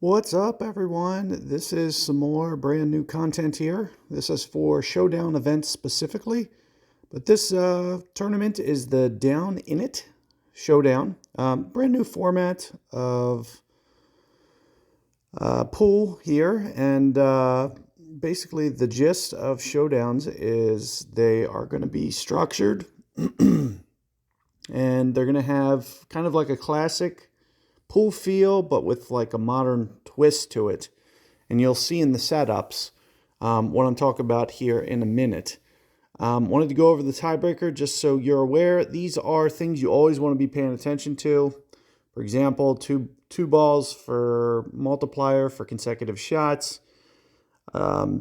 What's up, everyone? This is some more brand new content here. This is for Showdown events specifically, but this tournament is the Down In It Showdown. Brand new format of pool here, and basically the gist of Showdowns is they are going to be structured, and they're going to have kind of like a classic pool feel, but with like a modern twist to it. And you'll see in the setups what I'm talking about here in a minute. Wanted to go over the tiebreaker just so you're aware. These are things you always want to be paying attention to. For example, two balls for multiplier for consecutive shots.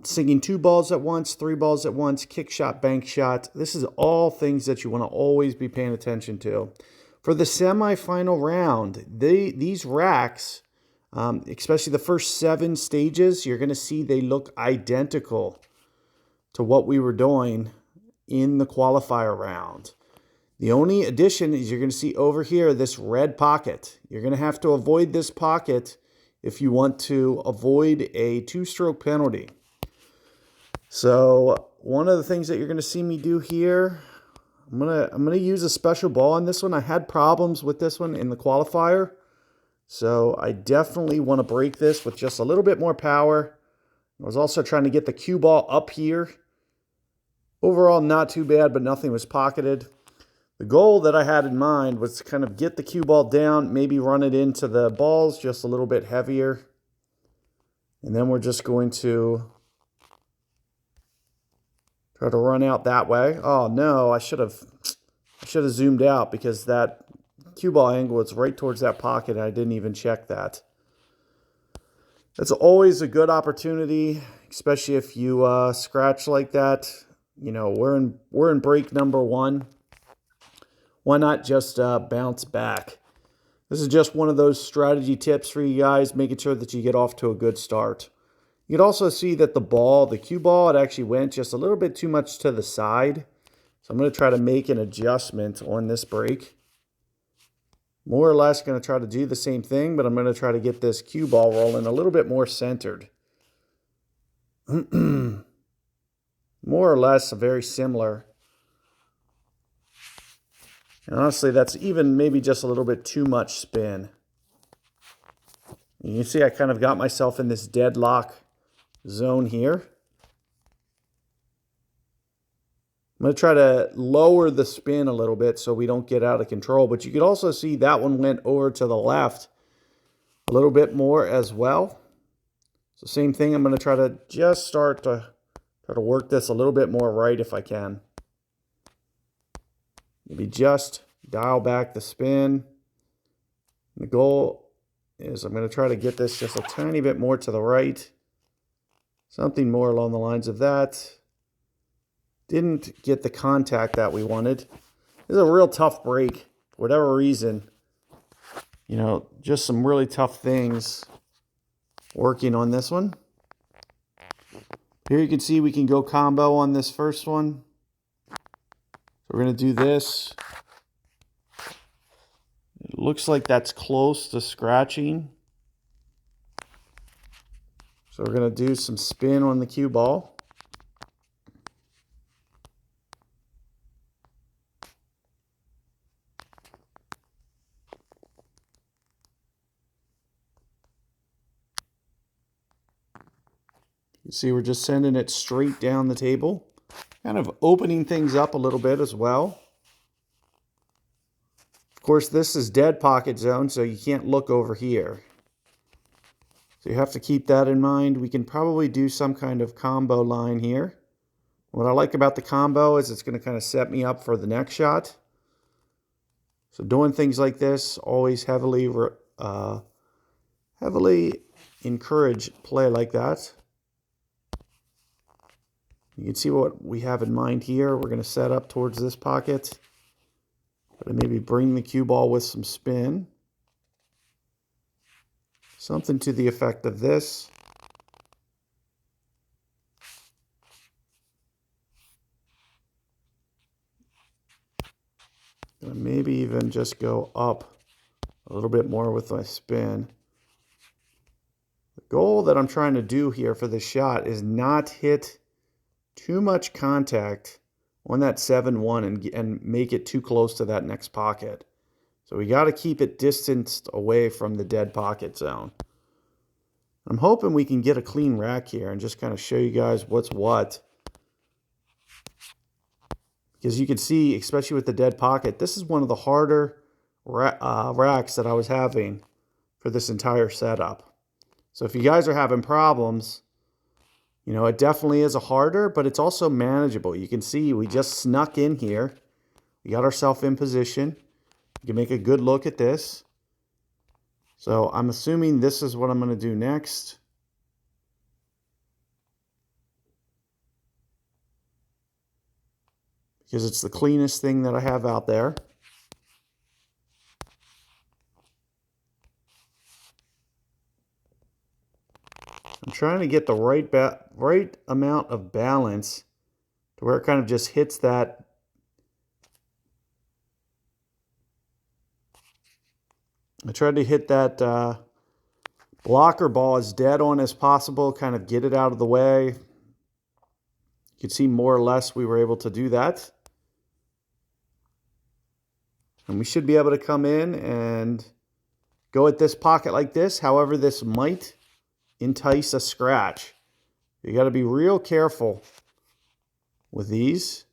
Sinking two balls at once, three balls at once, kick shot, bank shot. This is all things that you want to always be paying attention to. For the semifinal round, these racks, especially the first 7 stages, you're going to see they look identical to what we were doing in the qualifier round. The only addition is you're going to see over here this red pocket. You're going to have to avoid this pocket if you want to avoid a 2-stroke penalty. So one of the things that you're going to see me do here, I'm gonna use a special ball on this one. I had problems with this one in the qualifier, so I definitely want to break this with just a little bit more power. I was also trying to get the cue ball up here. Overall, not too bad, but nothing was pocketed. The goal that I had in mind was to kind of get the cue ball down, maybe run it into the balls just a little bit heavier. And then we're just going to try to run out that way. Oh no, I should have zoomed out because that cue ball angle is right towards that pocket. And I didn't even check that. That's always a good opportunity, especially if you scratch like that. You know, we're in break number 1. Why not just bounce back? This is just one of those strategy tips for you guys, making sure that you get off to a good start. You can also see that the cue ball, it actually went just a little bit too much to the side. So I'm going to try to make an adjustment on this break. More or less going to try to do the same thing, but I'm going to try to get this cue ball rolling a little bit more centered. More or less very similar. And honestly, that's even maybe just a little bit too much spin. You can see I kind of got myself in this deadlock zone here. I'm going to try to lower the spin a little bit so we don't get out of control. But you can also see that one went over to the left a little bit more as well. So same thing, I'm going to try to just start to work this a little bit more right if I can. Maybe just dial back the spin. The goal is I'm going to try to get this just a tiny bit more to the right. Something more along the lines of that. Didn't get the contact that we wanted. This is a real tough break. For whatever reason, you know, just some really tough things working on this one. Here you can see we can go combo on this first one. So we're going to do this. It looks like that's close to scratching. So we're going to do some spin on the cue ball. You see we're just sending it straight down the table. Kind of opening things up a little bit as well. Of course, this is dead pocket zone, so you can't look over here. So you have to keep that in mind. We can probably do some kind of combo line here. What I like about the combo is it's going to kind of set me up for the next shot. So doing things like this always heavily encourage play like that. You can see what we have in mind here. We're going to set up towards this pocket. But maybe bring the cue ball with some spin. Something to the effect of this. And maybe even just go up a little bit more with my spin. goal that I'm trying to do here for this shot is not hit too much contact on that 7-1 and make it too close to that next pocket. So we got to keep it distanced away from the dead pocket zone. I'm hoping we can get a clean rack here and just kind of show you guys what's what. Because you can see, especially with the dead pocket, this is one of the harder racks that I was having for this entire setup. So if you guys are having problems, you know, it definitely is a harder, but it's also manageable. You can see we just snuck in here. We got ourselves in position. You can make a good look at this. So I'm assuming this is what I'm going to do next. Because it's the cleanest thing that I have out there. I'm trying to get the right amount of balance to where it kind of just hits that. I tried to hit that blocker ball as dead on as possible, kind of get it out of the way. You can see more or less we were able to do that. And we should be able to come in and go at this pocket like this. However, this might entice a scratch. You got to be real careful with these.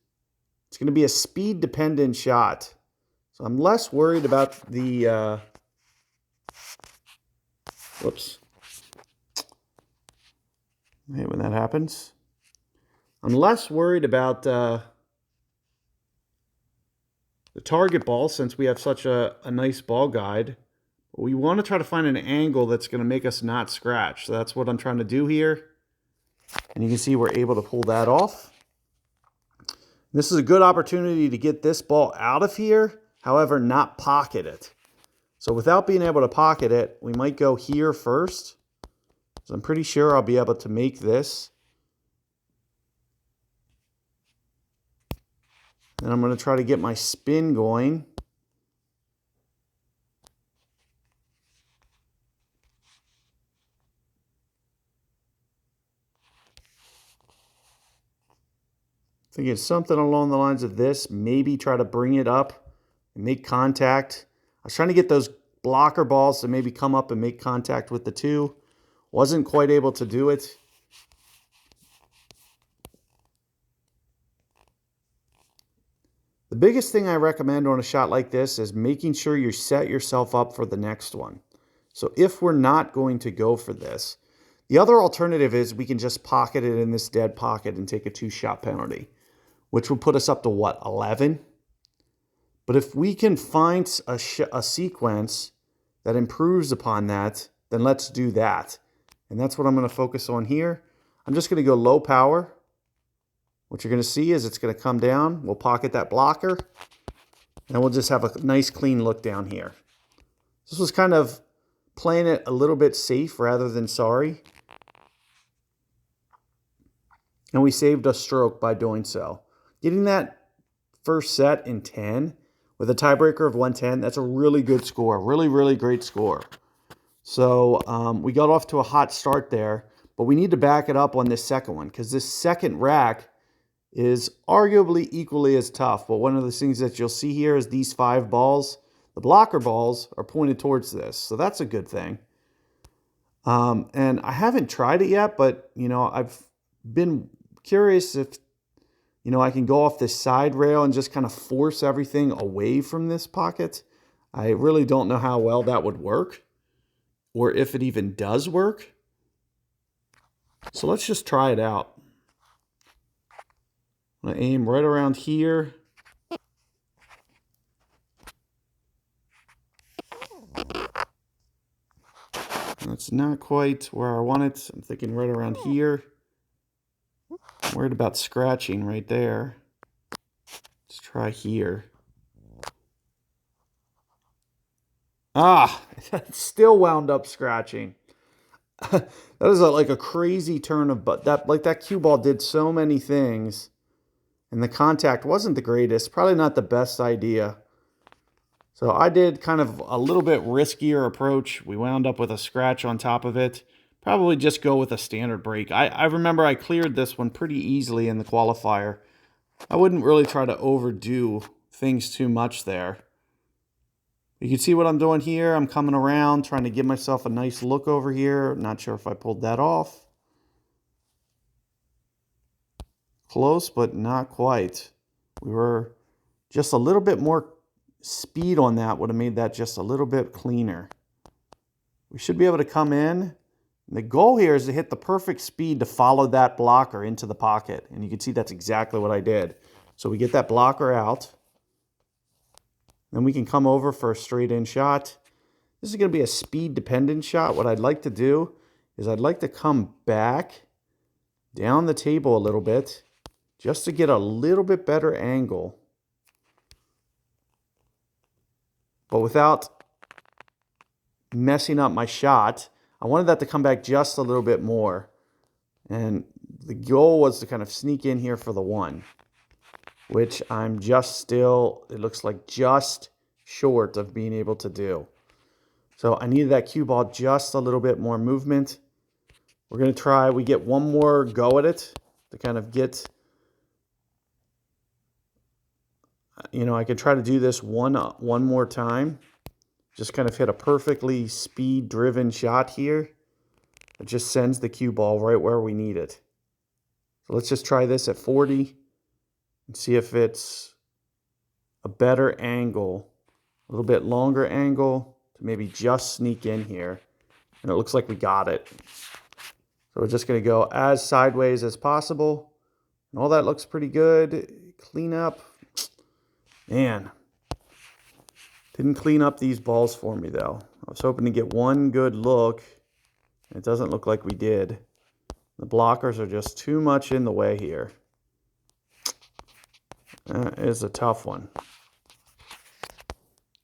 It's going to be a speed dependent shot. So I'm less worried about the whoops. I hate when that happens. I'm less worried about the target ball since we have such a nice ball guide. But we want to try to find an angle that's going to make us not scratch. So that's what I'm trying to do here. And you can see we're able to pull that off. This is a good opportunity to get this ball out of here, however, not pocket it. So without being able to pocket it, we might go here first. So I'm pretty sure I'll be able to make this. And I'm going to try to get my spin going. Thinking something along the lines of this. Maybe try to bring it up and make contact. I was trying to get those blocker balls to maybe come up and make contact with the two. Wasn't quite able to do it. The biggest thing I recommend on a shot like this is making sure you set yourself up for the next one. So if we're not going to go for this, the other alternative is we can just pocket it in this dead pocket and take a 2-shot penalty, which will put us up to what, 11? But if we can find a sequence that improves upon that, then let's do that. And that's what I'm going to focus on here. I'm just going to go low power. What you're going to see is it's going to come down. We'll pocket that blocker. And we'll just have a nice clean look down here. This was kind of playing it a little bit safe rather than sorry. And we saved a stroke by doing so. Getting that first set in 10 with a tiebreaker of 110, that's a really good score. Really, really great score. So we got off to a hot start there. But we need to back it up on this second one because this second rack is arguably equally as tough. But one of the things that you'll see here is these 5 balls. The blocker balls are pointed towards this. So that's a good thing. And I haven't tried it yet, but, you know, I've been curious if, you know, I can go off this side rail and just kind of force everything away from this pocket. I really don't know how well that would work or if it even does work. So let's just try it out. I'm going to aim right around here. That's not quite where I want it. I'm thinking right around here. I'm worried about scratching right there. Let's try here. Ah, that still wound up scratching. That is like a crazy turn of butt. That cue ball did so many things. And the contact wasn't the greatest. Probably not the best idea. So I did kind of a little bit riskier approach. We wound up with a scratch on top of it. probably just go with a standard break. I remember I cleared this one pretty easily in the qualifier. I wouldn't really try to overdo things too much there. You can see what I'm doing here. I'm coming around, trying to give myself a nice look over here. Not sure if I pulled that off. Close, but not quite. We were just a little bit more speed on that would have made that just a little bit cleaner. We should be able to come in. And the goal here is to hit the perfect speed to follow that blocker into the pocket. And you can see that's exactly what I did. So we get that blocker out. Then we can come over for a straight in shot. This is going to be a speed dependent shot. What I'd like to do is I'd like to come back down the table a little bit just to get a little bit better angle. But without messing up my shot, I wanted that to come back just a little bit more. And the goal was to kind of sneak in here for the one, which I'm just still, it looks like just short of being able to do. So I needed that cue ball just a little bit more movement. We're going to try, we get one more go at it to kind of get, I could try to do this one more time. Just kind of hit a perfectly speed-driven shot here. It just sends the cue ball right where we need it. So let's just try this at 40 and see if it's a better angle, a little bit longer angle to maybe just sneak in here. And it looks like we got it. So we're just going to go as sideways as possible. And all that looks pretty good. Clean up. Man, didn't clean up these balls for me though. I was hoping to get one good look. It doesn't look like we did. The blockers are just too much in the way here. That is a tough one.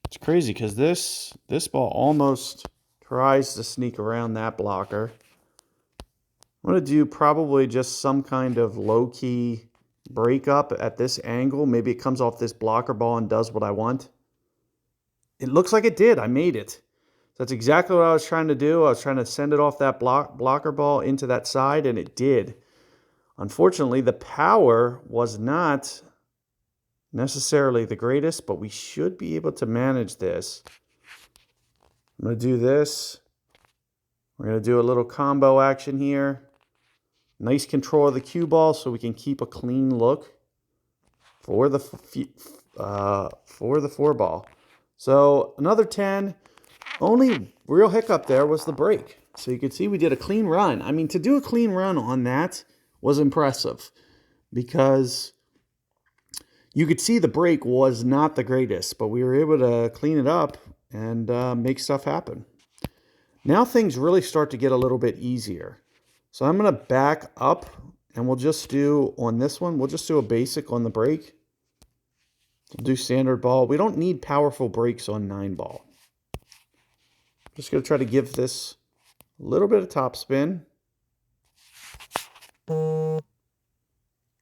It's crazy because this ball almost tries to sneak around that blocker. I'm going to do probably just some kind of low-key breakup at this angle. Maybe it comes off this blocker ball and does what I want. It looks like it did. I made it. That's exactly what I was trying to do. I was trying to send it off that blocker ball into that side, and it did. Unfortunately, the power was not necessarily the greatest, but we should be able to manage this. I'm going to do this. We're going to do a little combo action here. Nice control of the cue ball so we can keep a clean look for the four ball. So another 10. Only real hiccup there was the break. So you can see we did a clean run. I mean, to do a clean run on that was impressive because you could see the break was not the greatest, but we were able to clean it up and make stuff happen. Now things really start to get a little bit easier. So I'm going to back up and we'll just do, on this one, we'll just do a basic on the break. We'll do standard ball. We don't need powerful breaks on 9 ball. Just going to try to give this a little bit of topspin.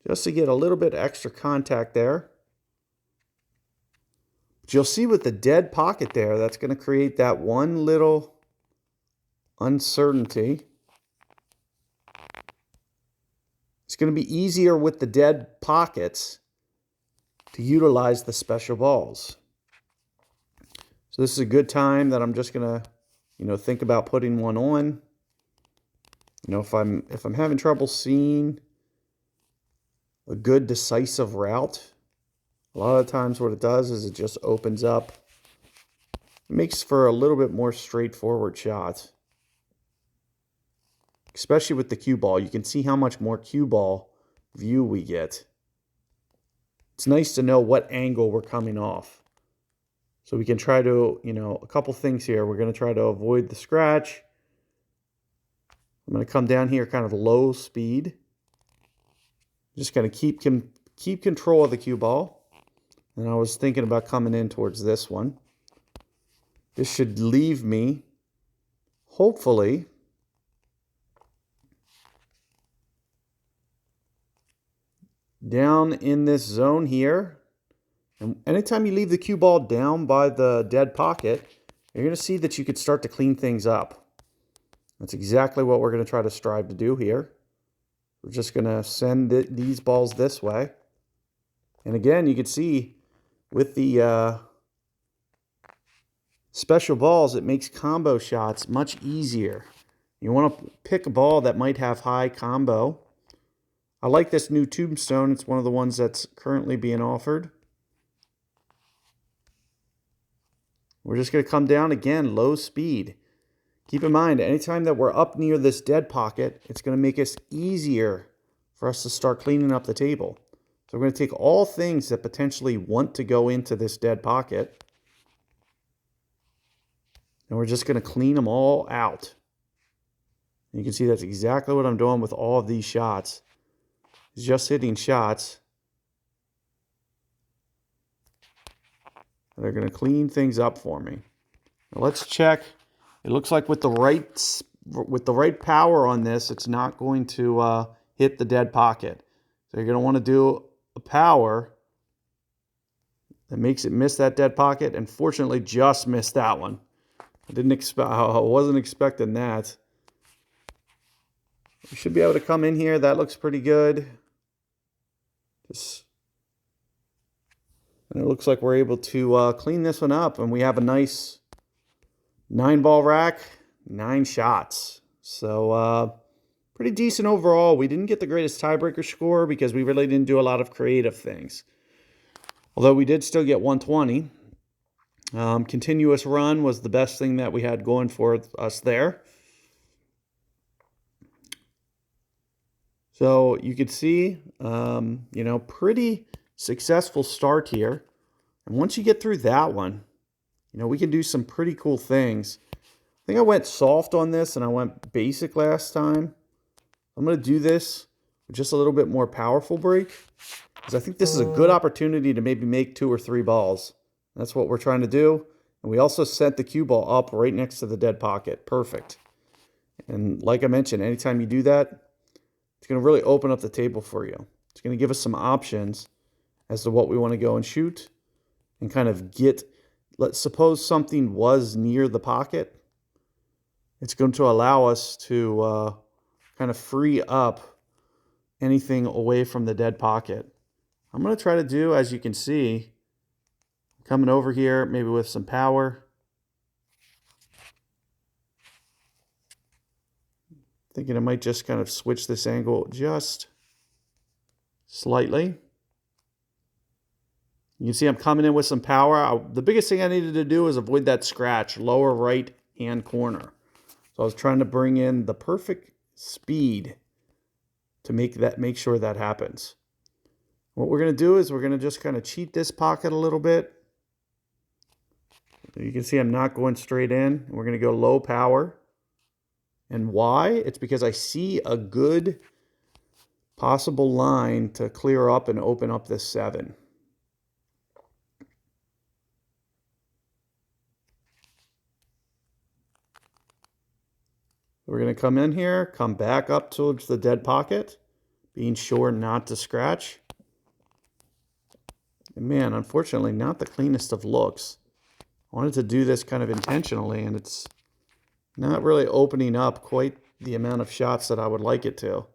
Just to get a little bit extra contact there. But you'll see with the dead pocket there, that's going to create that one little uncertainty. It's going to be easier with the dead pockets to utilize the special balls. So this is a good time that I'm just going to, think about putting one on. If I'm having trouble seeing a good decisive route, a lot of times what it does is it just opens up. It makes for a little bit more straightforward shot. Especially with the cue ball. You can see how much more cue ball view we get. It's nice to know what angle we're coming off. So we can try to, a couple things here. We're going to try to avoid the scratch. I'm going to come down here kind of low speed. Just going to keep control of the cue ball. And I was thinking about coming in towards this one. This should leave me, hopefully, down in this zone here. And anytime you leave the cue ball down by the dead pocket, you're going to see that you could start to clean things up. That's exactly what we're going to try to strive to do here. We're just going to send these balls this way. And again, you can see with the special balls, it makes combo shots much easier. You want to pick a ball that might have high combo. I like this new tombstone. It's one of the ones that's currently being offered. We're just going to come down again, low speed. Keep in mind, anytime that we're up near this dead pocket, it's going to make it easier for us to start cleaning up the table. So we're going to take all things that potentially want to go into this dead pocket, and we're just going to clean them all out. And you can see that's exactly what I'm doing with all of these shots. It's just hitting shots. They're going to clean things up for me. Now let's check. It looks like with the right power on this, it's not going to hit the dead pocket. So you're going to want to do a power that makes it miss that dead pocket. And fortunately, just missed that one. I wasn't expecting that. We should be able to come in here. That looks pretty good. And it looks like we're able to clean this one up, and we have a nice 9-ball rack, 9 shots. So pretty decent overall. We didn't get the greatest tiebreaker score because we really didn't do a lot of creative things. Although we did still get 120. Continuous run was the best thing that we had going for us there. So you could see, pretty successful start here. And once you get through that one, we can do some pretty cool things. I think I went soft on this and I went basic last time. I'm going to do this with just a little bit more powerful break, because I think this is a good opportunity to maybe make 2 or 3 balls. That's what we're trying to do. And we also set the cue ball up right next to the dead pocket. Perfect. And like I mentioned, anytime you do that, it's going to really open up the table for you. It's going to give us some options as to what we want to go and shoot, and kind of let's suppose something was near the pocket. It's going to allow us to kind of free up anything away from the dead pocket. I'm going to try to do, as you can see, coming over here, maybe with some power. Thinking I might just kind of switch this angle just slightly. You can see I'm coming in with some power. The biggest thing I needed to do is avoid that scratch, lower right hand corner. So I was trying to bring in the perfect speed to make sure that happens. What we're going to do is we're going to just kind of cheat this pocket a little bit. You can see I'm not going straight in. We're going to go low power. And why? It's because I see a good possible line to clear up and open up this 7. We're going to come in here, come back up towards the dead pocket, being sure not to scratch. And man, unfortunately, not the cleanest of looks. I wanted to do this kind of intentionally, and it's not really opening up quite the amount of shots that I would like it to.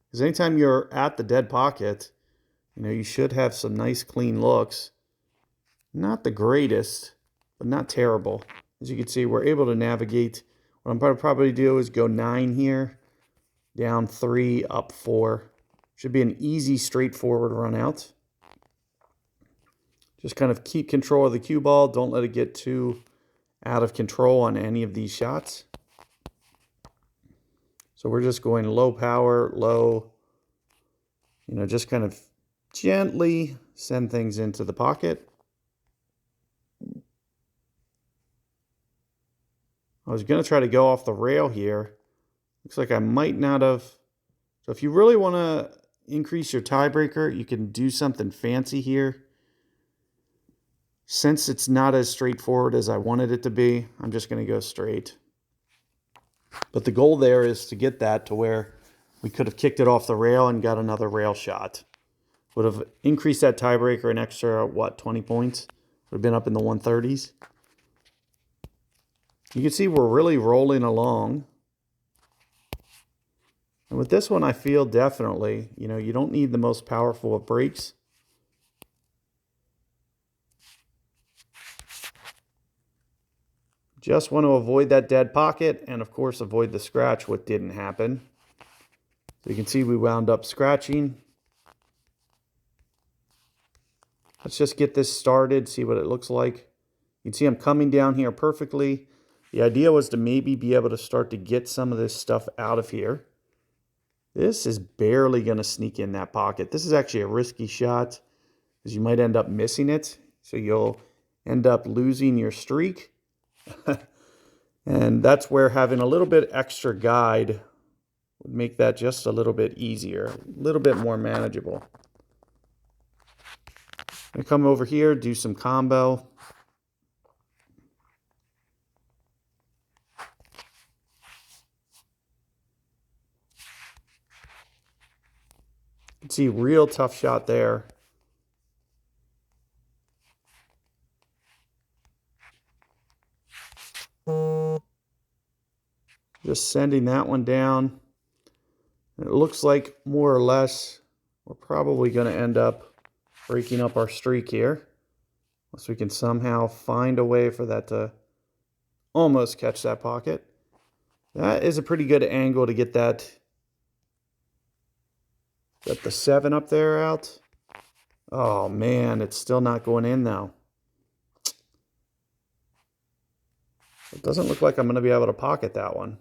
Because anytime you're at the dead pocket, you should have some nice clean looks. Not the greatest, but not terrible. As you can see, we're able to navigate. What I'm going to probably do is go 9 here, down 3, up 4. Should be an easy, straightforward run out. Just kind of keep control of the cue ball. Don't let it get too out of control on any of these shots. So we're just going low power, low, just kind of gently send things into the pocket. I was going to try to go off the rail here. Looks like I might not have. So if you really want to increase your tiebreaker, you can do something fancy here. Since it's not as straightforward as I wanted it to be, I'm just going to go straight. But the goal there is to get that to where we could have kicked it off the rail and got another rail shot. Would have increased that tiebreaker an extra, 20 points? Would have been up in the 130s. You can see we're really rolling along. And with this one, I feel definitely, you don't need the most powerful of brakes. Just want to avoid that dead pocket and, of course, avoid the scratch, what didn't happen. So you can see we wound up scratching. Let's just get this started, see what it looks like. You can see I'm coming down here perfectly. The idea was to maybe be able to start to get some of this stuff out of here. This is barely going to sneak in that pocket. This is actually a risky shot because you might end up missing it. So you'll end up losing your streak. And that's where having a little bit extra guide would make that just a little bit easier, a little bit more manageable. I'm going to come over here, do some combo. You can see real tough shot there. Just sending that one down. It looks like more or less we're probably going to end up breaking up our streak here. Unless we can somehow find a way for that to almost catch that pocket. That is a pretty good angle to get that. Got the 7 up there out. Oh man, it's still not going in now. It doesn't look like I'm going to be able to pocket that one.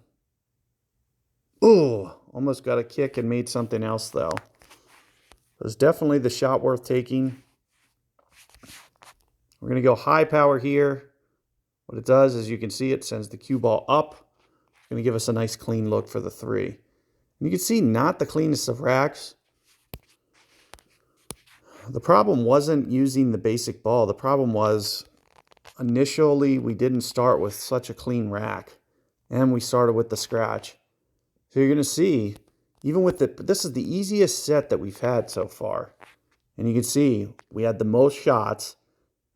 Oh, almost got a kick and made something else though. It was definitely the shot worth taking. We're going to go high power here. What it does is you can see it sends the cue ball up. It's going to give us a nice clean look for the 3. And you can see not the cleanest of racks. The problem wasn't using the basic ball. The problem was initially we didn't start with such a clean rack. And we started with the scratch. So you're going to see, even with this is the easiest set that we've had so far. And you can see we had the most shots.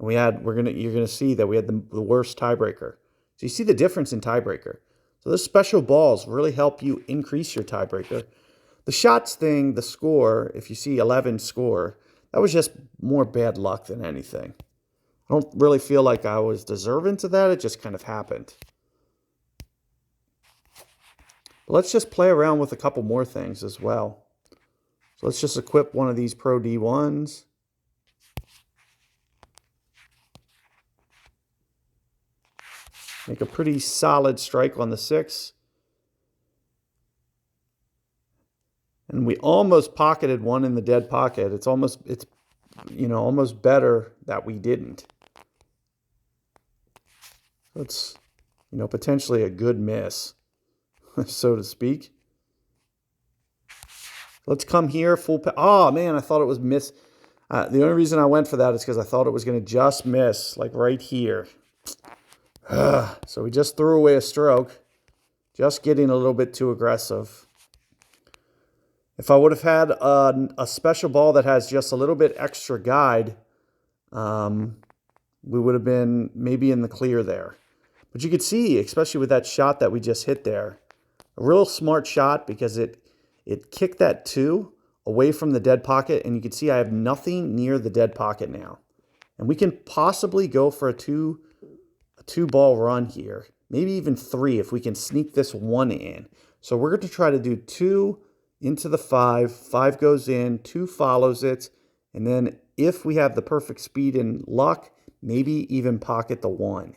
And you're going to see that we had the worst tiebreaker. So you see the difference in tiebreaker. So those special balls really help you increase your tiebreaker. The shots thing, the score, if you see 11 score, that was just more bad luck than anything. I don't really feel like I was deserving to that. It just kind of happened. But let's just play around with a couple more things as well. So let's just equip one of these Pro D1s. Make a pretty solid strike on the 6. And we almost pocketed one in the dead pocket. It's almost better that we didn't. It's, potentially a good miss, so to speak. Let's come here, oh man, I thought it was miss. The only reason I went for that is because I thought it was going to just miss, like right here. So we just threw away a stroke, just getting a little bit too aggressive. If I would have had a special ball that has just a little bit extra guide, we would have been maybe in the clear there. But you could see, especially with that shot that we just hit there, a real smart shot because it kicked that 2 away from the dead pocket, and you can see I have nothing near the dead pocket now. And we can possibly go for a two ball run here, maybe even 3 if we can sneak this 1 in. So we're going to try to do 2 into the 5. 5 goes in, 2 follows it, and then if we have the perfect speed and luck, maybe even pocket the 1.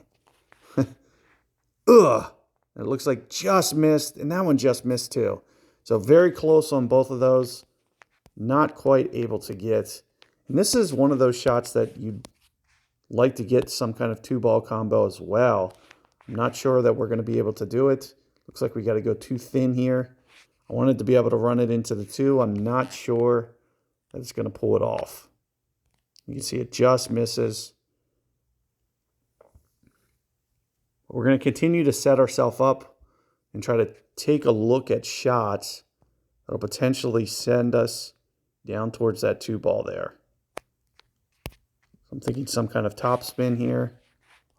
Ugh! It looks like just missed, and that one just missed too. So very close on both of those. Not quite able to get. And this is one of those shots that you'd like to get some kind of 2-ball combo as well. I'm not sure that we're going to be able to do it. Looks like we got to go too thin here. I wanted to be able to run it into the 2. I'm not sure that it's going to pull it off. You can see it just misses. We're going to continue to set ourselves up and try to take a look at shots that'll potentially send us down towards that 2-ball there. I'm thinking some kind of top spin here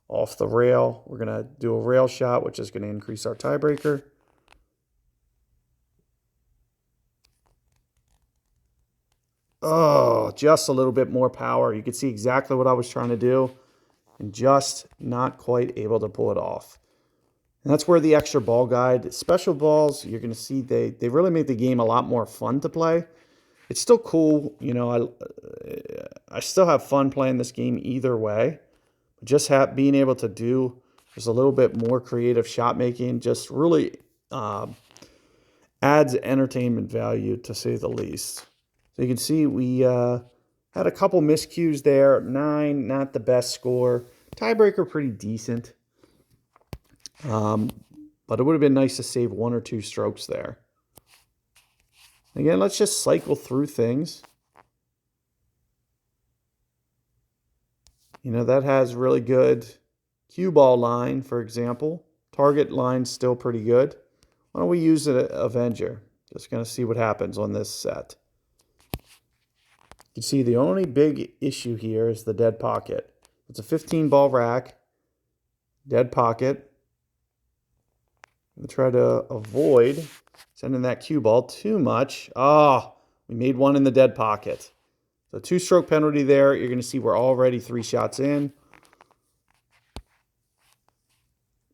off the rail. We're going to do a rail shot, which is going to increase our tiebreaker. Oh, just a little bit more power. You can see exactly what I was trying to do and just not quite able to pull it off. And that's where the extra ball guide, special balls, you're going to see they really make the game a lot more fun to play. It's still cool. You know, I still have fun playing this game either way. Just being able to do just a little bit more creative shot making just really adds entertainment value, to say the least. So you can see we had a couple miscues there. 9, not the best score. Tiebreaker, pretty decent. But it would have been nice to save 1 or 2 strokes there. Again, let's just cycle through things. You know, that has really good cue ball line, for example. Target line's still pretty good. Why don't we use an Avenger? Just going to see what happens on this set. You can see the only big issue here is the dead pocket. It's a 15 ball rack, dead pocket. I'm going to try to avoid sending that cue ball too much. Ah, we made one in the dead pocket. So 2-stroke penalty there. You're going to see we're already 3 shots in.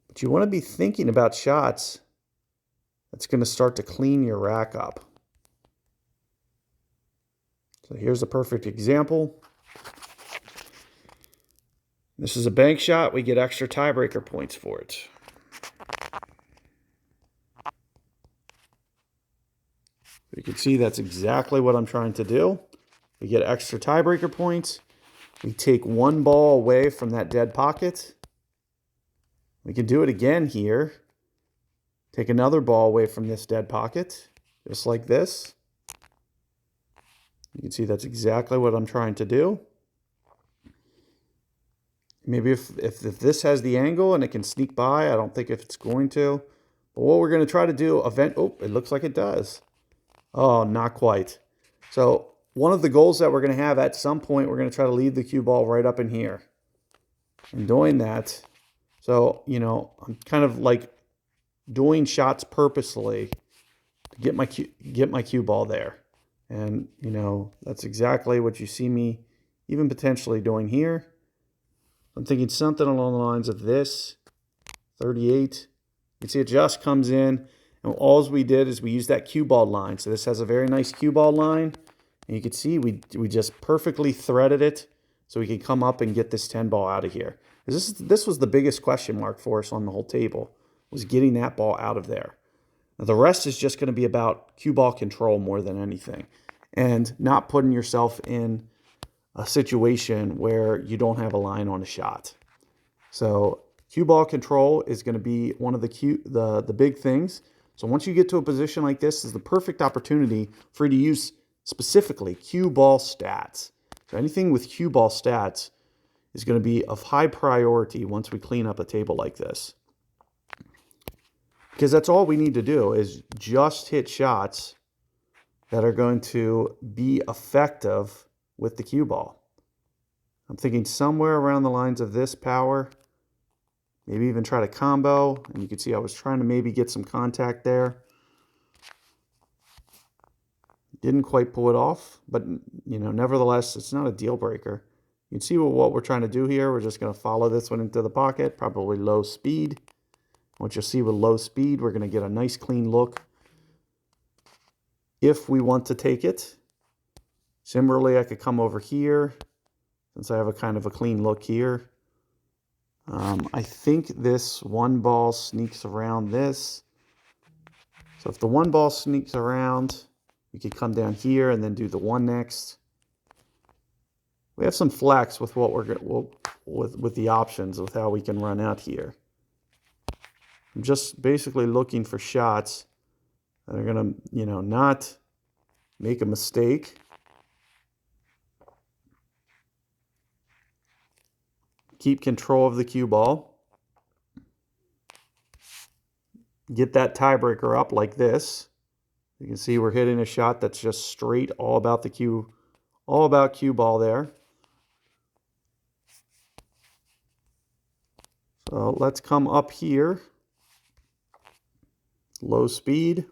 But you want to be thinking about shots that's going to start to clean your rack up. So here's a perfect example. This is a bank shot. We get extra tiebreaker points for it. You can see that's exactly what I'm trying to do. We get extra tiebreaker points. We take 1 ball away from that dead pocket. We can do it again here. Take another ball away from this dead pocket, just like this. You can see that's exactly what I'm trying to do. Maybe if this has the angle and it can sneak by, I don't think if it's going to. But what we're going to try to do, oh, it looks like it does. Oh, not quite. So one of the goals that we're going to have at some point, we're going to try to leave the cue ball right up in here. And doing that, so, you know, I'm kind of like doing shots purposely to get my cue ball there. And, you know, that's exactly what you see me even potentially doing here. I'm thinking something along the lines of this, 38. You can see it just comes in, and all we did is we used that cue ball line. So this has a very nice cue ball line, and you can see we just perfectly threaded it so we could come up and get this 10 ball out of here. This was the biggest question mark for us on the whole table, was getting that ball out of there. Now, the rest is just going to be about cue ball control more than anything, and not putting yourself in a situation where you don't have a line on a shot. So cue ball control is going to be one of the big things. So once you get to a position like this, is the perfect opportunity for you to use specifically cue ball stats. So anything with cue ball stats is going to be of high priority once we clean up a table like this. Because that's all we need to do is just hit shots that are going to be effective with the cue ball. I'm thinking somewhere around the lines of this power, maybe even try to combo, and you can see I was trying to maybe get some contact there. Didn't quite pull it off, but you know, nevertheless, it's not a deal breaker. You can see what we're trying to do here. We're just going to follow this one into the pocket, probably low speed. What you'll see with low speed, we're going to get a nice clean look if we want to take it. Similarly, I could come over here, since I have a kind of a clean look here. I think this 1 ball sneaks around this. So if the 1 ball sneaks around, we could come down here and then do the 1 next. We have some flex with what with the options with how we can run out here. I'm just basically looking for shots that are gonna, you know, not make a mistake. Keep control of the cue ball. Get that tiebreaker up like this. You can see we're hitting a shot that's just straight, all about cue ball there. So let's come up here. Low speed.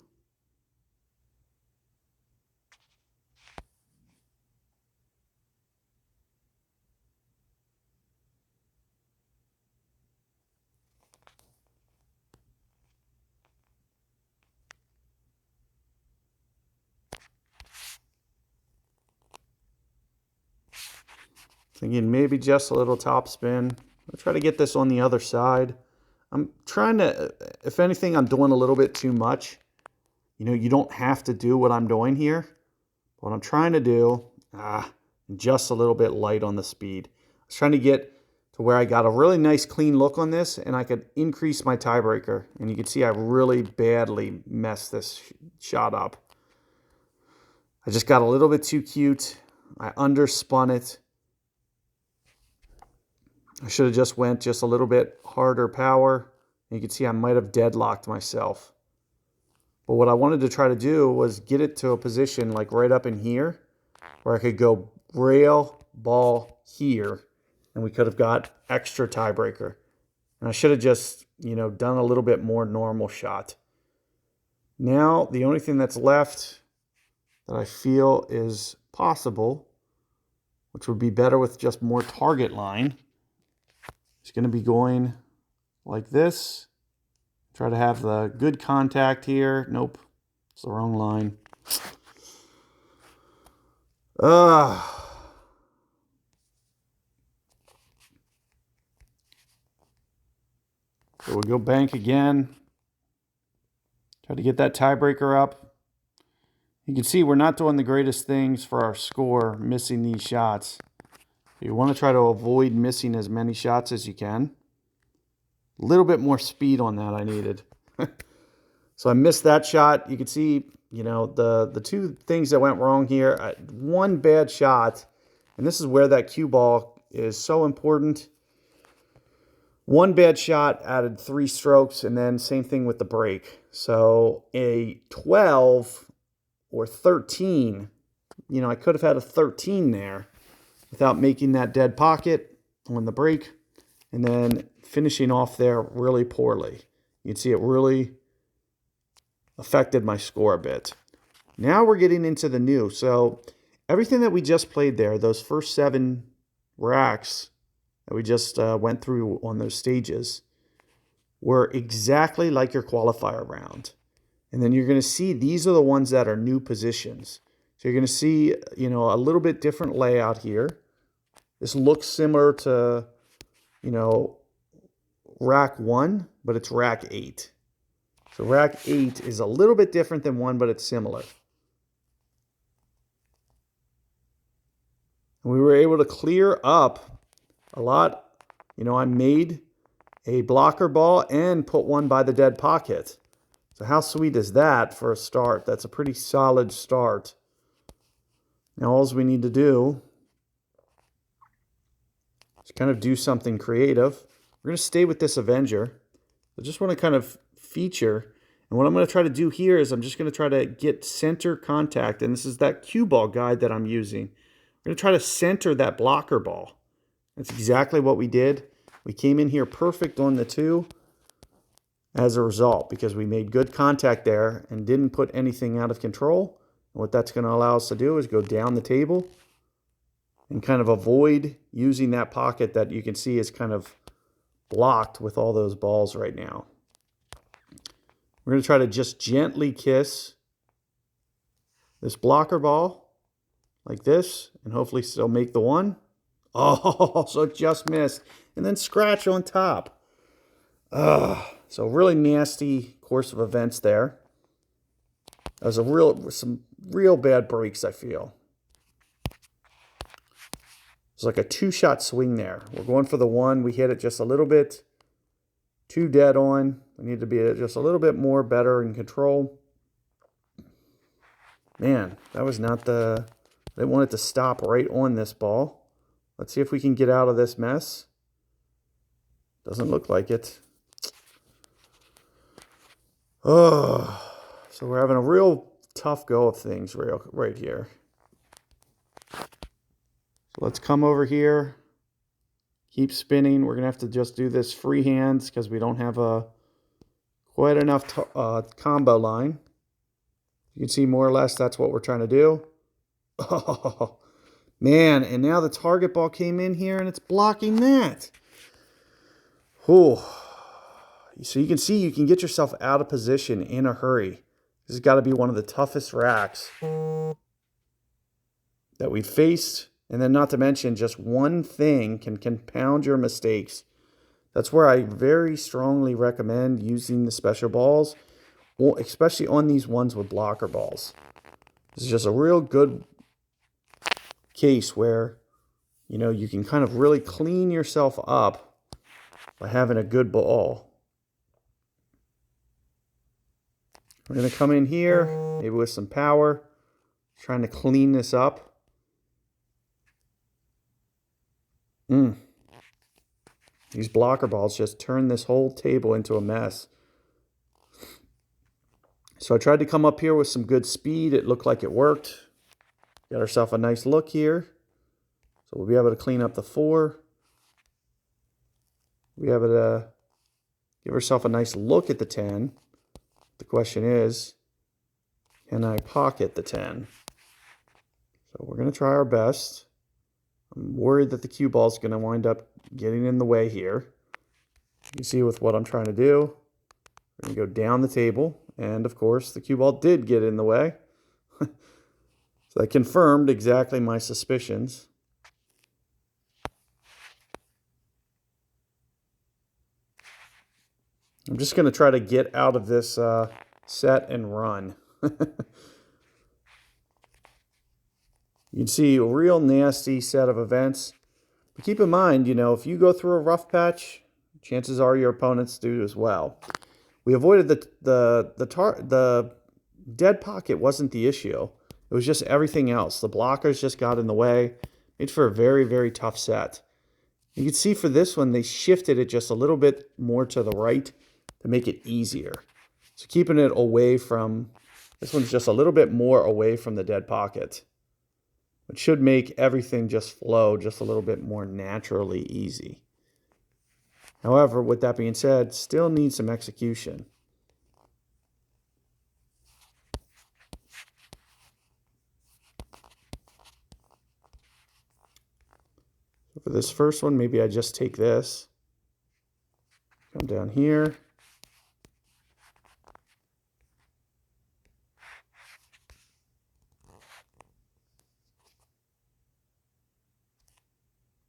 Thinking maybe just a little top spin. I'll try to get this on the other side. I'm trying to, if anything, I'm doing a little bit too much. You know, you don't have to do what I'm doing here. What I'm trying to do, just a little bit light on the speed. I was trying to get to where I got a really nice clean look on this and I could increase my tiebreaker. And you can see I really badly messed this shot up. I just got a little bit too cute. I underspun it. I should have just went just a little bit harder power. You can see I might have deadlocked myself. But what I wanted to try to do was get it to a position like right up in here where I could go rail, ball here, and we could have got extra tiebreaker. And I should have just, done a little bit more normal shot. Now, the only thing that's left that I feel is possible, which would be better with just more target line, is going to be going like this. Try to have the good contact here. Nope, it's the wrong line. So we'll go bank again. Try to get that tiebreaker up. You can see we're not doing the greatest things for our score, missing these shots. You want to try to avoid missing as many shots as you can. A little bit more speed on that I needed. So I missed that shot. You can see, the two things that went wrong here. One bad shot, and this is where that cue ball is so important. One bad shot added 3 strokes, and then same thing with the break. So a 12 or 13, I could have had a 13 there without making that dead pocket on the break, and then finishing off there really poorly. You can see it really affected my score a bit. Now we're getting into the new. So everything that we just played there, those first 7 racks that we just went through on those stages, were exactly like your qualifier round. And then you're going to see these are the ones that are new positions. So you're going to see, a little bit different layout here. This looks similar to, rack 1, but it's rack 8. So rack 8 is a little bit different than 1, but it's similar. And we were able to clear up a lot. I made a blocker ball and put one by the dead pocket. So how sweet is that for a start? That's a pretty solid start. Now all we need to do is kind of do something creative. We're going to stay with this Avenger. I just want to kind of feature. And what I'm going to try to do here is I'm just going to try to get center contact. And this is that cue ball guide that I'm using. I'm going to try to center that blocker ball. That's exactly what we did. We came in here perfect on the 2 as a result because we made good contact there and didn't put anything out of control. And what that's going to allow us to do is go down the table and kind of avoid using that pocket that you can see is kind of blocked with all those balls right now. We're going to try to just gently kiss this blocker ball like this and hopefully still make the 1. Oh, so it just missed. And then scratch on top. So really nasty course of events there. That was some real bad breaks, I feel. It's like a 2-shot swing there. We're going for the 1. We hit it just a little bit too dead on. We need to be just a little bit more better in control. Man, that was not I didn't want it to stop right on this ball. Let's see if we can get out of this mess. Doesn't look like it. Oh, so we're having a real tough go of things right here. So let's come over here. Keep spinning. We're going to have to just do this free hands because we don't have quite enough combo line. You can see more or less that's what we're trying to do. Oh, man, and now the target ball came in here and it's blocking that. Oh, so you can see you can get yourself out of position in a hurry. This has got to be one of the toughest racks that we faced And then not to mention, just one thing can compound your mistakes. That's where I very strongly recommend using the special balls, especially on these ones with blocker balls. This is just a real good case where, you know, you can kind of really clean yourself up by having a good ball. We're going to come in here, maybe with some power, trying to clean this up. These blocker balls just turn this whole table into a mess. So I tried to come up here with some good speed. It looked like it worked. Got ourselves a nice look here. So we'll be able to clean up the 4. We'll be able to give ourselves a nice look at the 10. The question is, can I pocket the 10? So we're going to try our best. I'm worried that the cue ball is going to wind up getting in the way here. You can see with what I'm trying to do, we're going to go down the table. And of course, the cue ball did get in the way. So that confirmed exactly my suspicions. I'm just going to try to get out of this set and run. You can see a real nasty set of events. But keep in mind, you know, if you go through a rough patch, chances are your opponents do as well. We avoided the dead pocket wasn't the issue. It was just everything else. The blockers just got in the way. Made for a very, very tough set. You can see for this one, they shifted it just a little bit more to the right to make it easier. So keeping it away from, this one's just a little bit more away from the dead pocket. It should make everything just flow just a little bit more naturally easy. However, with that being said, still needs some execution. So for this first one, maybe I just take this, come down here.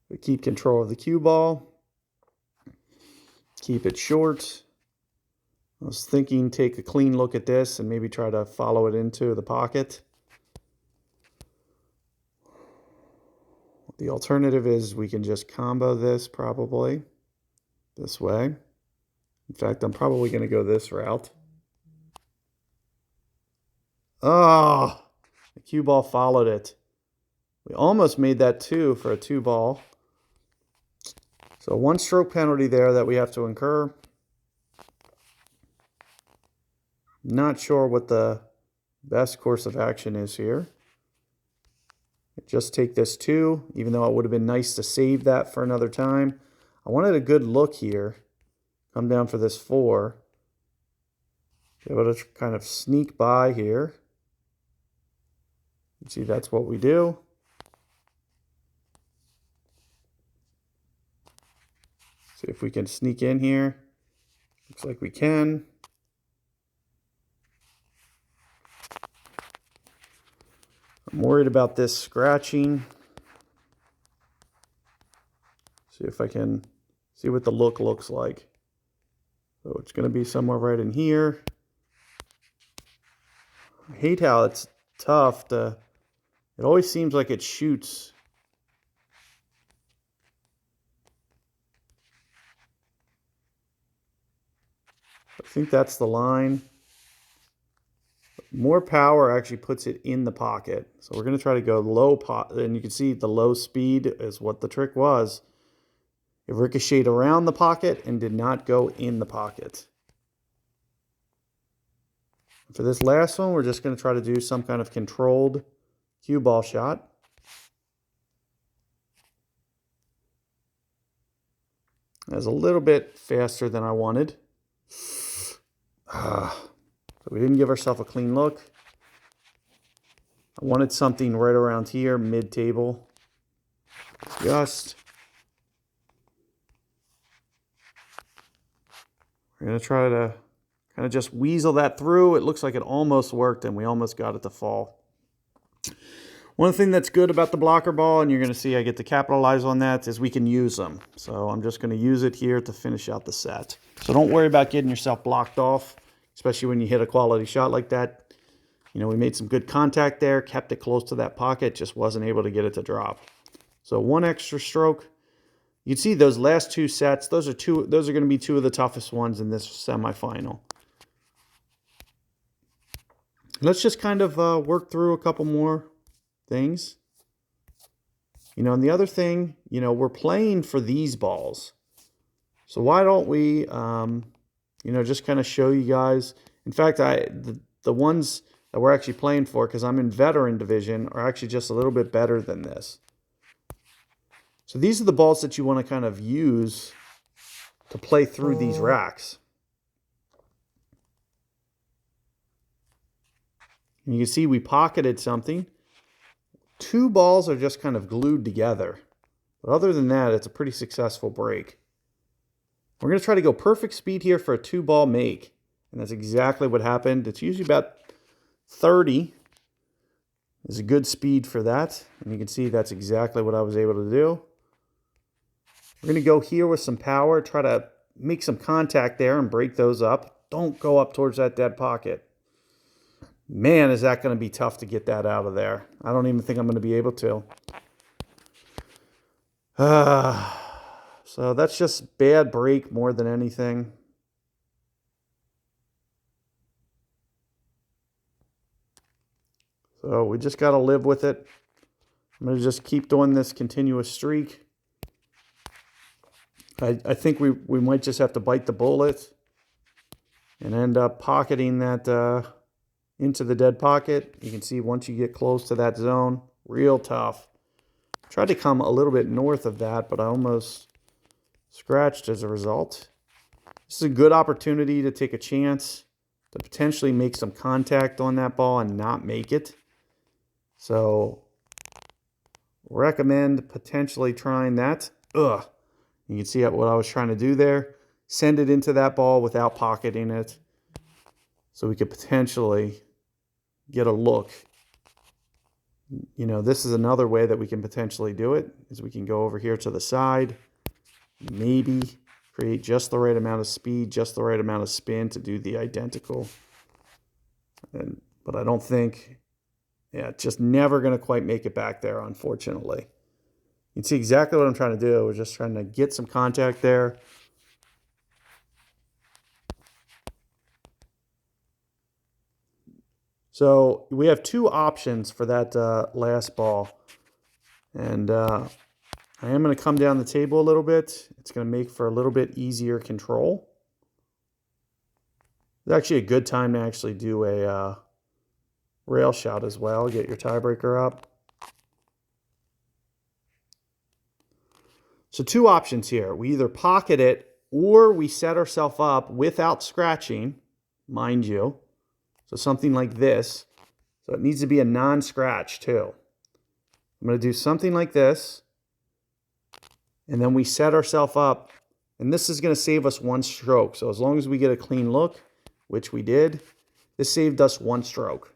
We keep control of the cue ball. Keep it short. I was thinking take a clean look at this and maybe try to follow it into the pocket. The alternative is we can just combo this probably this way. In fact, I'm probably going to go this route. Oh, the cue ball followed it. We almost made that 2 for a 2 ball. So 1 stroke penalty there that we have to incur. Not sure what the best course of action is here. Just take this 2, even though it would have been nice to save that for another time. I wanted a good look here. Come down for this 4. Be able to kind of sneak by here. You see, that's what we do. See if we can sneak in here. Looks like we can. I'm worried about this scratching. See if I can see what the look looks like. So it's going to be somewhere right in here. I hate how it's tough to, it always seems like it shoots. I think that's the line. More power actually puts it in the pocket. So we're going to try to go low and you can see the low speed is what the trick was. It ricocheted around the pocket and did not go in the pocket. For this last one, we're just going to try to do some kind of controlled cue ball shot. That's a little bit faster than I wanted. So we didn't give ourselves a clean look. I wanted something right around here, mid-table. Just. We're going to try to kind of just weasel that through. It looks like it almost worked, and we almost got it to fall. One thing that's good about the blocker ball, and you're going to see I get to capitalize on that, is we can use them. So I'm just going to use it here to finish out the set. So don't worry about getting yourself blocked off, especially when you hit a quality shot like that. You know, we made some good contact there, kept it close to that pocket, just wasn't able to get it to drop. So one extra stroke. You can see those last two sets, those are going to be two of the toughest ones in this semifinal. Let's just kind of work through a couple more things. You know, and the other thing, you know, we're playing for these balls. So why don't we, you know, just kind of show you guys. In fact, the ones that we're actually playing for, because I'm in veteran division, are actually just a little bit better than this. So these are the balls that you want to kind of use to play through these racks. And you can see we pocketed something. Two balls are just kind of glued together. But other than that, it's a pretty successful break. We're going to try to go perfect speed here for a 2-ball make. And that's exactly what happened. It's usually about 30 is a good speed for that. And you can see that's exactly what I was able to do. We're going to go here with some power, try to make some contact there and break those up. Don't go up towards that dead pocket. Man, is that going to be tough to get that out of there. I don't even think I'm going to be able to. So that's just bad break more than anything. So we just got to live with it. I'm going to just keep doing this continuous streak. I think we might just have to bite the bullet and end up pocketing that into the dead pocket. You can see once you get close to that zone, real tough. Tried to come a little bit north of that, but I almost scratched as a result. This is a good opportunity to take a chance to potentially make some contact on that ball and not make it. So recommend potentially trying that. You can see what I was trying to do there. Send it into that ball without pocketing it. So we could potentially get a look. You know, this is another way that we can potentially do it, is we can go over here to the side, maybe create just the right amount of speed, just the right amount of spin to do the identical. But I don't think, yeah, just never going to quite make it back there, unfortunately. You can see exactly what I'm trying to do. We're just trying to get some contact there. So we have two options for that last ball. And I am going to come down the table a little bit. It's going to make for a little bit easier control. It's actually a good time to actually do a rail shot as well. Get your tiebreaker up. So two options here. We either pocket it or we set ourselves up without scratching, mind you. So something like this. So it needs to be a non-scratch too. I'm going to do something like this. And then we set ourselves up. And this is going to save us one stroke. So as long as we get a clean look, which we did, this saved us one stroke.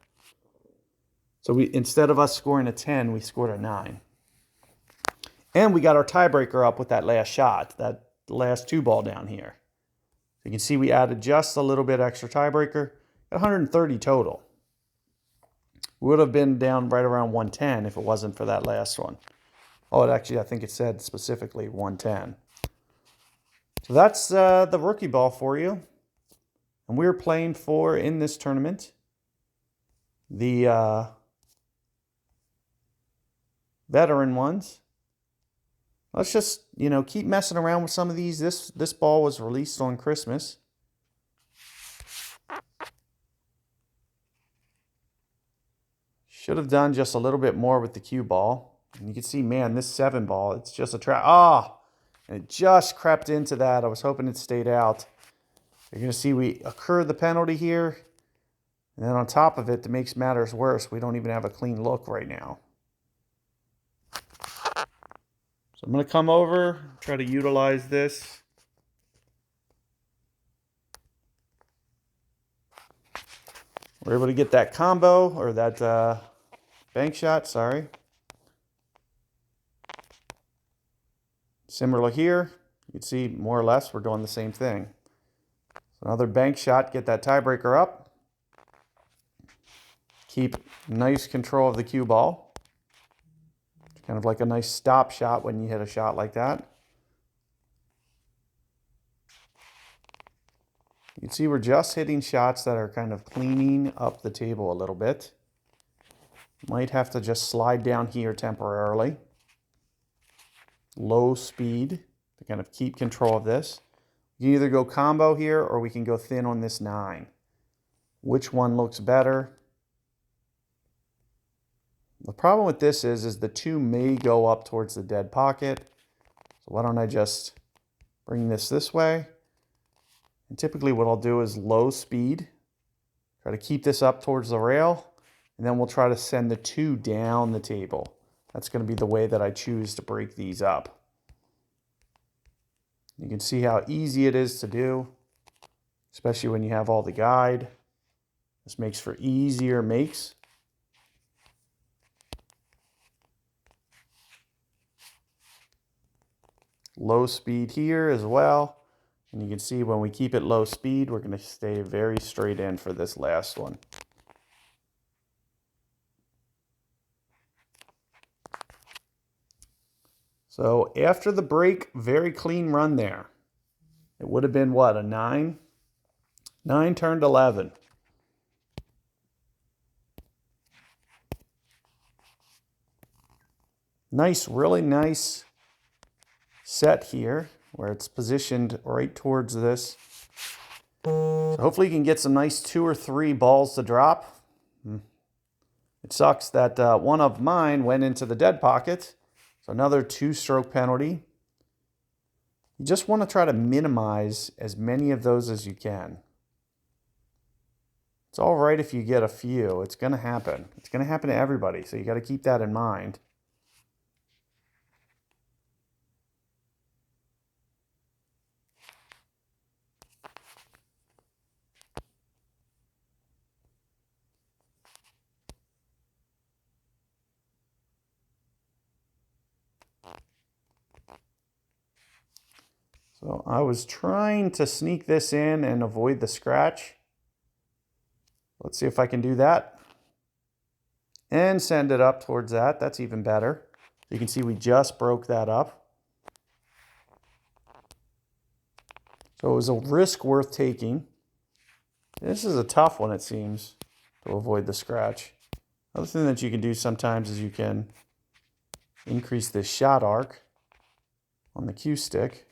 So instead of us scoring a 10, we scored a 9. And we got our tiebreaker up with that last shot, that last 2-ball down here. So you can see we added just a little bit extra tiebreaker. 130 total. We would have been down right around 110 if it wasn't for that last one. Oh, I think it said specifically 110. So that's the rookie ball for you. And we're playing for, in this tournament, the veteran ones. Let's just, you know, keep messing around with some of these. This ball was released on Christmas. Should have done just a little bit more with the cue ball. And you can see, man, this 7 ball, it's just a trap. And it just crept into that. I was hoping it stayed out. You're going to see we occurred the penalty here. And then on top of it, to make matters worse, we don't even have a clean look right now. So I'm going to come over, try to utilize this. We're able to get that combo, or that bank shot, sorry. Similar here, you can see more or less we're doing the same thing. So another bank shot, get that tiebreaker up. Keep nice control of the cue ball. Kind of like a nice stop shot when you hit a shot like that. You can see we're just hitting shots that are kind of cleaning up the table a little bit. Might have to just slide down here temporarily. Low speed to kind of keep control of this. You can either go combo here or we can go thin on this 9. Which one looks better? The problem with this is the 2 may go up towards the dead pocket. So why don't I just bring this way? And typically what I'll do is low speed. Try to keep this up towards the rail. And then we'll try to send the 2 down the table. That's going to be the way that I choose to break these up. You can see how easy it is to do, especially when you have all the guide. This makes for easier makes. Low speed here as well. And you can see when we keep it low speed, we're going to stay very straight in for this last one. So after the break, very clean run there. It would have been what, a 9? 9 turned 11. Nice, really nice set here where it's positioned right towards this. So hopefully you can get some nice 2 or 3 balls to drop. It sucks that one of mine went into the dead pocket. So another 2-stroke penalty. You just want to try to minimize as many of those as you can. It's all right if you get a few. It's going to happen. It's going to happen to everybody. So you got to keep that in mind. So I was trying to sneak this in and avoid the scratch. Let's see if I can do that. And send it up towards that. That's even better. You can see we just broke that up. So it was a risk worth taking. This is a tough one, it seems, to avoid the scratch. Other thing that you can do sometimes is you can increase the shot arc on the cue stick.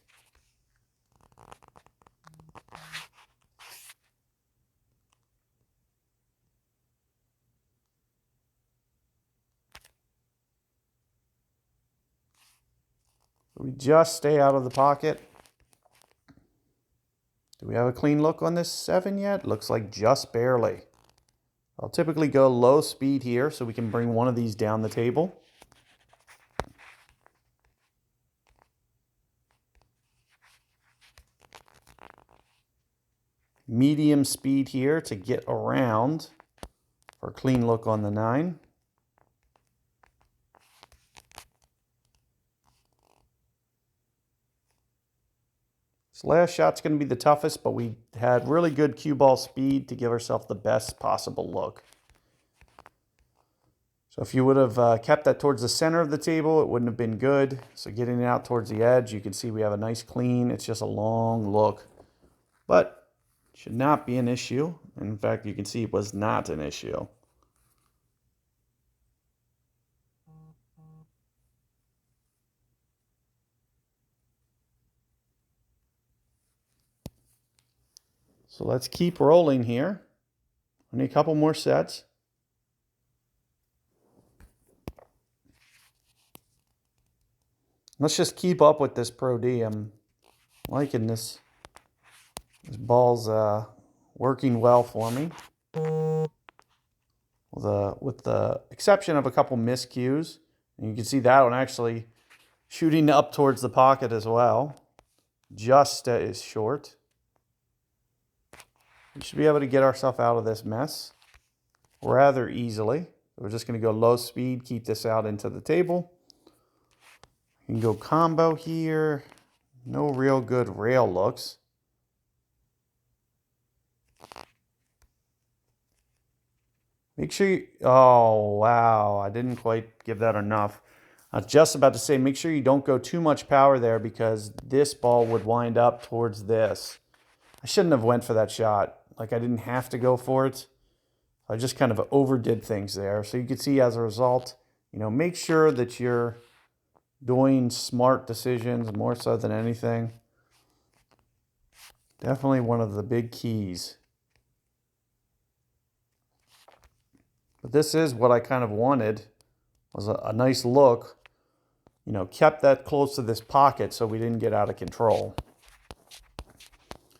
We just stay out of the pocket. Do we have a clean look on this 7 yet? Looks like just barely. I'll typically go low speed here so we can bring one of these down the table. Medium speed here to get around for a clean look on the 9. This last shot's going to be the toughest, but we had really good cue ball speed to give ourselves the best possible look. So if you would have kept that towards the center of the table, it wouldn't have been good. So getting it out towards the edge, you can see we have a nice clean. It's just a long look, but should not be an issue. In fact, you can see it was not an issue. So let's keep rolling here. Only a couple more sets. Let's just keep up with this Pro D. I'm liking this. This ball's working well for me. With the exception of a couple miscues. And you can see that one actually shooting up towards the pocket as well. Just is short. We should be able to get ourselves out of this mess rather easily. We're just going to go low speed, keep this out into the table. You can go combo here. No real good rail looks. Make sure you, oh, wow, I didn't quite give that enough. I was just about to say, make sure you don't go too much power there because this ball would wind up towards this. I shouldn't have went for that shot. Like, I didn't have to go for it. I just kind of overdid things there. So you can see as a result, make sure that you're doing smart decisions more so than anything. Definitely one of the big keys. But this is what I kind of wanted, was a nice look. Kept that close to this pocket so we didn't get out of control.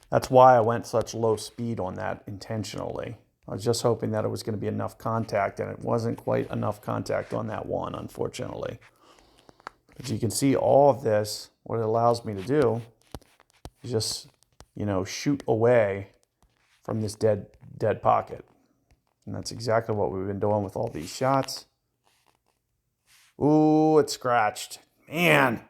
That's why I went such low speed on that intentionally. I was just hoping that it was going to be enough contact, and it wasn't quite enough contact on that one, unfortunately. As you can see, all of this, what it allows me to do is just, shoot away from this dead pocket. And that's exactly what we've been doing with all these shots. Ooh, it scratched. Man.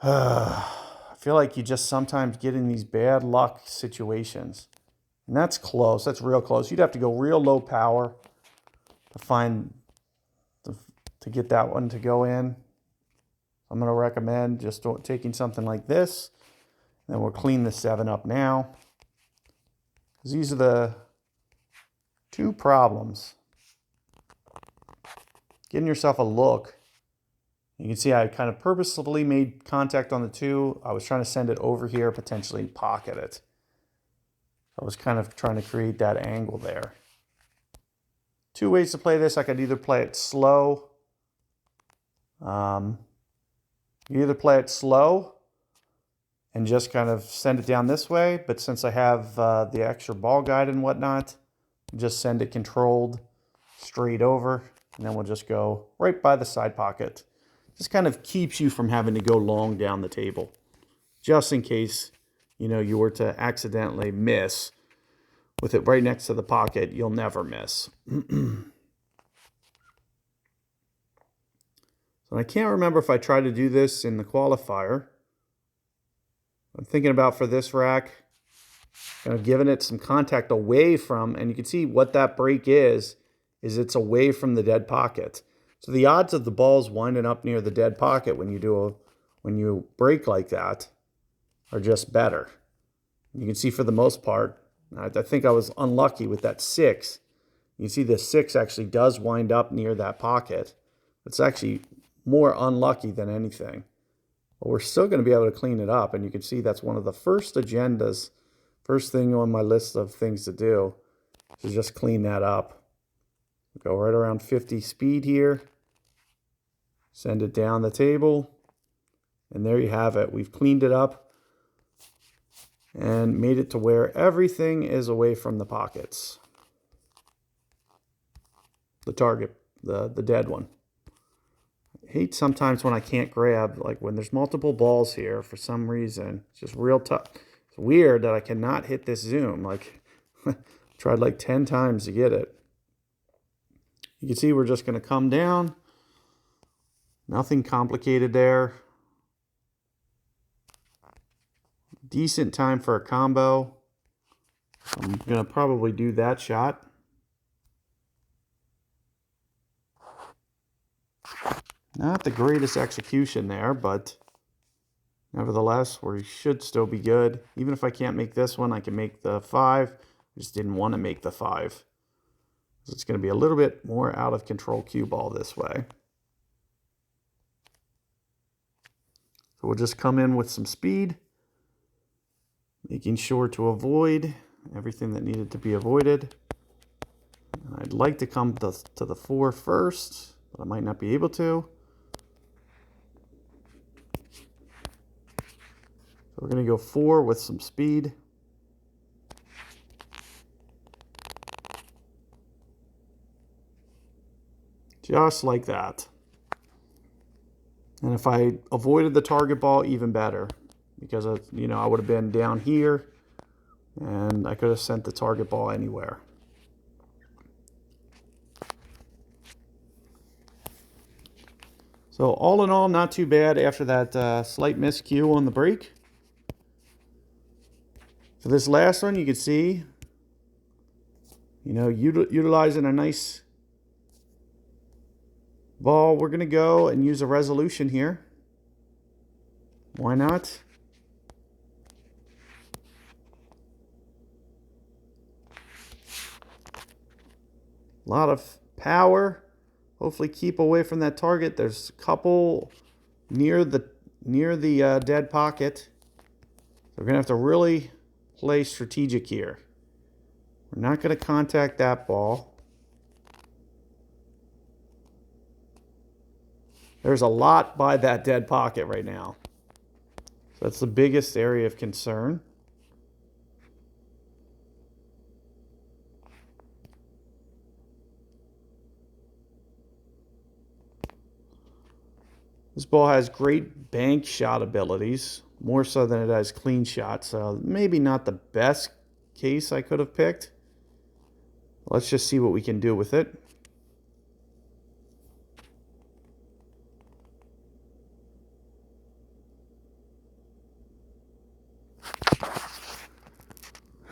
I feel like you just sometimes get in these bad luck situations. And that's close. That's real close. You'd have to go real low power to get that one to go in. I'm going to recommend just taking something like this. And then we'll clean the 7 up now. Because these are the two problems. Getting yourself a look. You can see I kind of purposefully made contact on the 2. I was trying to send it over here, potentially pocket it. I was kind of trying to create that angle there. 2 ways to play this. I could either play it slow. You either play it slow and just kind of send it down this way. But since I have the extra ball guide and whatnot, just send it controlled straight over. And then we'll just go right by the side pocket. Just kind of keeps you from having to go long down the table. Just in case, you were to accidentally miss. With it right next to the pocket, you'll never miss. So I can't remember if I tried to do this in the qualifier. I'm thinking about for this rack, kind of giving it some contact away from, and you can see what that break is it's away from the dead pocket. So the odds of the balls winding up near the dead pocket when you break like that are just better. You can see for the most part, I think I was unlucky with that 6. You can see the 6 actually does wind up near that pocket. It's actually more unlucky than anything. But we're still going to be able to clean it up. And you can see that's one of the first agendas, first thing on my list of things to do is just clean that up. Go right around 50 speed here. Send it down the table. And there you have it. We've cleaned it up and made it to where everything is away from the pockets. The target, the dead one. I hate sometimes when I can't grab, like when there's multiple balls here for some reason. It's just real tough. It's weird that I cannot hit this zoom. Like, tried like 10 times to get it. You can see we're just going to come down. Nothing complicated there. Decent time for a combo. I'm going to probably do that shot. Not the greatest execution there, but nevertheless, we should still be good. Even if I can't make this one, I can make the 5. I just didn't want to make the 5. So it's going to be a little bit more out of control cue ball this way. So we'll just come in with some speed, making sure to avoid everything that needed to be avoided. And I'd like to come to the 4 first, but I might not be able to. So we're going to go 4 with some speed. Just like that. And if I avoided the target ball, even better. Because, I would have been down here, and I could have sent the target ball anywhere. So all in all, not too bad after that slight miscue on the break. For this last one, you can see, utilizing a nice ball, we're going to go and use a resolution here. Why not? A lot of power. Hopefully keep away from that target. There's a couple near the dead pocket. So we're going to have to really play strategic here. We're not going to contact that ball. There's a lot by that dead pocket right now. So that's the biggest area of concern. This ball has great bank shot abilities, more so than it has clean shot. So maybe not the best case I could have picked. Let's just see what we can do with it.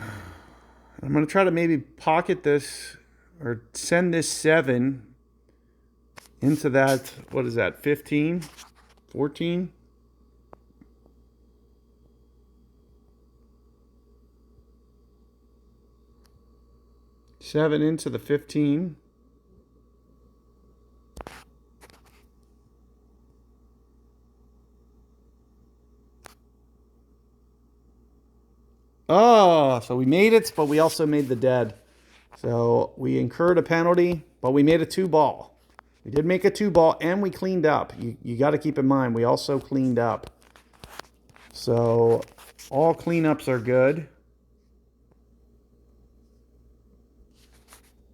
I'm going to try to maybe pocket this or send this 7 into that, what is that, 15, 14? Seven into the 15. Oh, so we made it, but we also made the dead. So we incurred a penalty, but we made a 2-ball. We did make a 2-ball, and we cleaned up. You got to keep in mind, we also cleaned up. So all cleanups are good.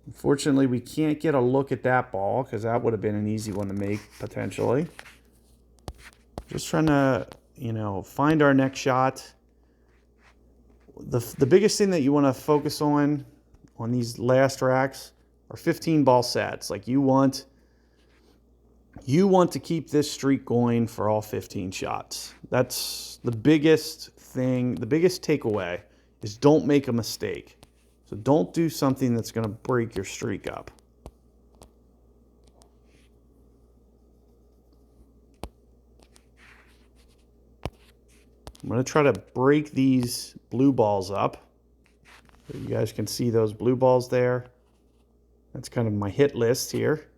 Unfortunately, we can't get a look at that ball because that would have been an easy one to make, potentially. Just trying to, find our next shot. The biggest thing that you want to focus on these last racks are 15-ball sets. Like you want to keep this streak going for all 15 shots. That's the biggest thing. The biggest takeaway is don't make a mistake. So don't do something that's going to break your streak up. I'm going to try to break these blue balls up. So you guys can see those blue balls there. That's kind of my hit list here.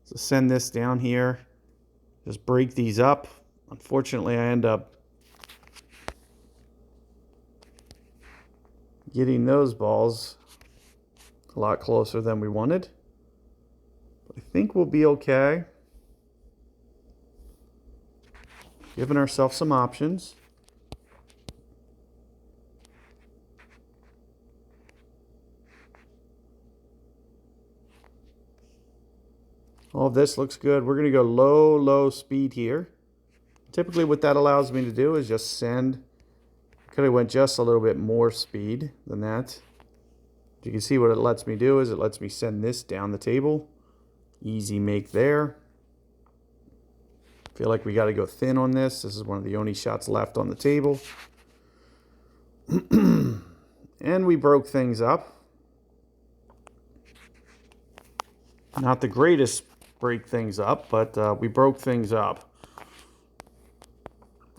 So send this down here. Just break these up. Unfortunately, I end up getting those balls a lot closer than we wanted. But I think we'll be okay. Giving ourselves some options. All of this looks good. We're going to go low speed here. Typically what that allows me to do is just send. Could have went just a little bit more speed than that. You can see what it lets me do is it lets me send this down the table. Easy make there. Feel like we got to go thin on this. This is one of the only shots left on the table. And we broke things up. Not the greatest break things up, but we broke things up.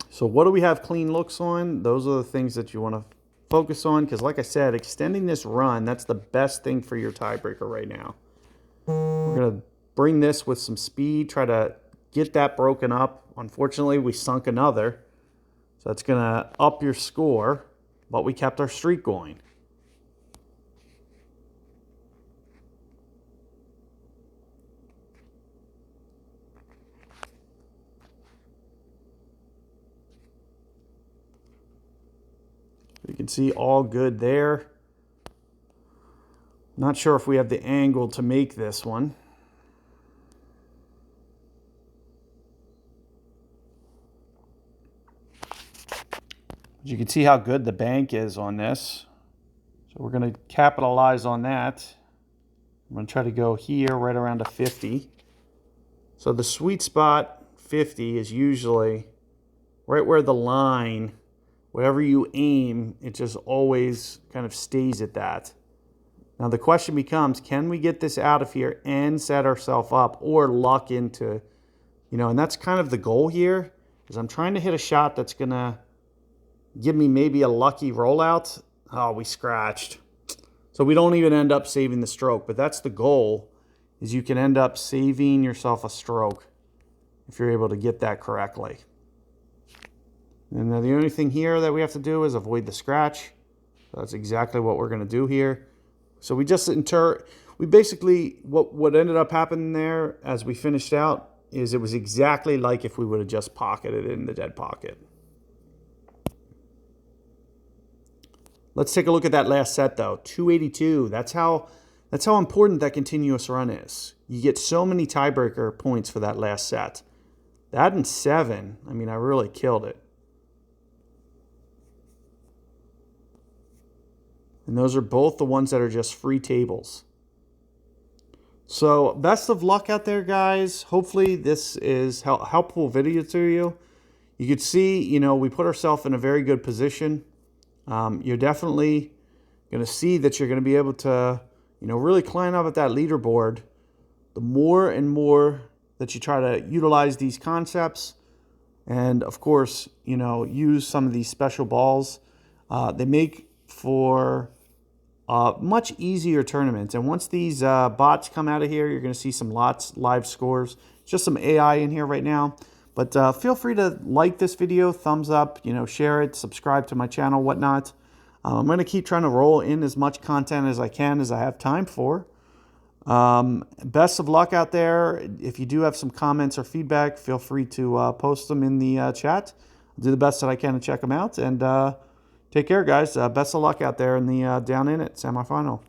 So what do we have clean looks on? Those are the things that you want to focus on because like I said, extending this run, that's the best thing for your tiebreaker right now. We're going to bring this with some speed, try to get that broken up. Unfortunately, we sunk another. So that's going to up your score, but we kept our streak going. You can see all good there. Not sure if we have the angle to make this one. But you can see how good the bank is on this. So we're going to capitalize on that. I'm going to try to go here right around a 50. So the sweet spot 50 is usually right where the line, whatever you aim, it just always kind of stays at that. Now the question becomes, can we get this out of here and set ourselves up or luck into, and that's kind of the goal here, is I'm trying to hit a shot that's going to give me maybe a lucky rollout. Oh, we scratched. So we don't even end up saving the stroke, but that's the goal, is you can end up saving yourself a stroke if you're able to get that correctly. And now the only thing here that we have to do is avoid the scratch. So that's exactly what we're going to do here. So we just we basically, what ended up happening there as we finished out is it was exactly like if we would have just pocketed it in the dead pocket. Let's take a look at that last set though. 282. That's how important that continuous run is. You get so many tiebreaker points for that last set. That and 7, I mean, I really killed it. And those are both the ones that are just free tables. So best of luck out there, guys. Hopefully this is a helpful video to you. You could see, we put ourselves in a very good position. You're definitely going to see that you're going to be able to, really climb up at that leaderboard. The more and more that you try to utilize these concepts, and of course, use some of these special balls, they make for much easier tournaments. And once these bots come out of here, you're going to see some live scores. Just some AI in here right now. But feel free to like this video, thumbs up, share it, subscribe to my channel, whatnot. I'm going to keep trying to roll in as much content as I can, as I have time for. Best of luck out there. If you do have some comments or feedback, feel free to post them in the chat. I'll do the best that I can to check them out. And take care, guys. Best of luck out there in the Down In It semifinal.